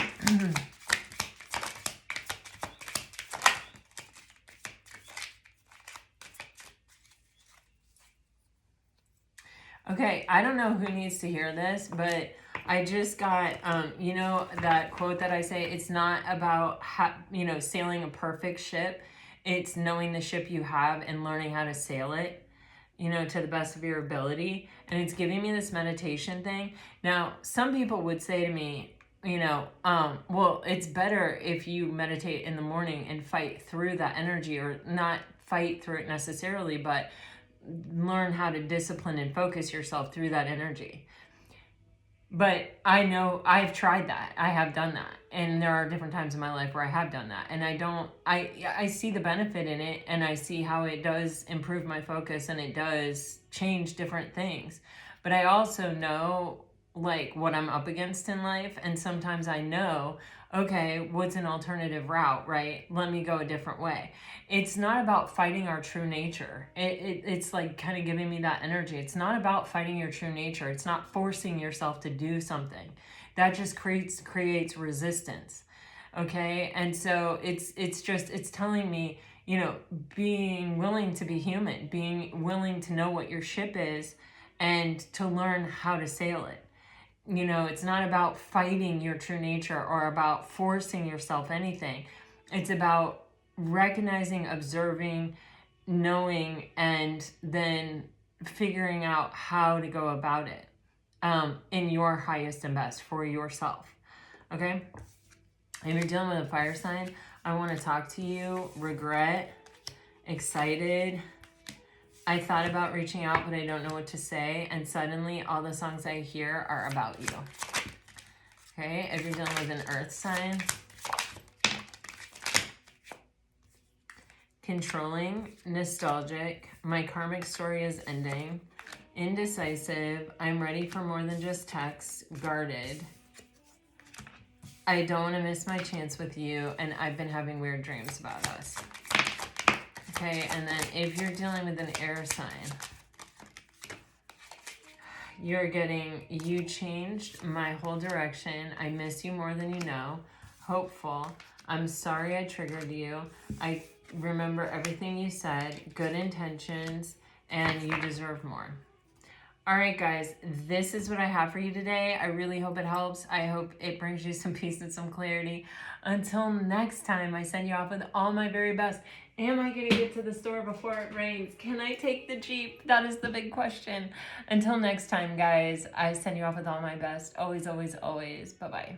okay, I don't know who needs to hear this, but I just got, you know, that quote that I say, it's not about, sailing a perfect ship. It's knowing the ship you have and learning how to sail it, you know, to the best of your ability. And it's giving me this meditation thing. Now, some people would say to me, you know, well, it's better if you meditate in the morning and fight through that energy, or not fight through it necessarily, but learn how to discipline and focus yourself through that energy. But I know I've tried that. I have done that. And there are different times in my life where I have done that. And I see the benefit in it, and I see how it does improve my focus, and it does change different things. But I also know like what I'm up against in life. And sometimes I know, okay, what's an alternative route, right? Let me go a different way. It's not about fighting our true nature. It's like kind of giving me that energy. It's not about fighting your true nature. It's not forcing yourself to do something. That just creates resistance. Okay? And so it's telling me, you know, being willing to be human, being willing to know what your ship is and to learn how to sail it. You know, it's not about fighting your true nature or about forcing yourself anything. It's about recognizing, observing, knowing, and then figuring out how to go about it in your highest and best for yourself. Okay? If you're dealing with a fire sign, I want to talk to you. Regret, excited. I thought about reaching out, but I don't know what to say. And suddenly all the songs I hear are about you. Okay, if you're dealing with an earth sign. Controlling, nostalgic, my karmic story is ending. Indecisive, I'm ready for more than just text. Guarded, I don't want to miss my chance with you, and I've been having weird dreams about us. Okay, and then if you're dealing with an air sign, you're getting, you changed my whole direction. I miss you more than you know. Hopeful, I'm sorry I triggered you. I remember everything you said. Good intentions, and you deserve more. All right, guys, this is what I have for you today. I really hope it helps. I hope it brings you some peace and some clarity. Until next time, I send you off with all my very best. Am I going to get to the store before it rains? Can I take the Jeep? That is the big question. Until next time, guys, I send you off with all my best. Always, always, always. Bye-bye.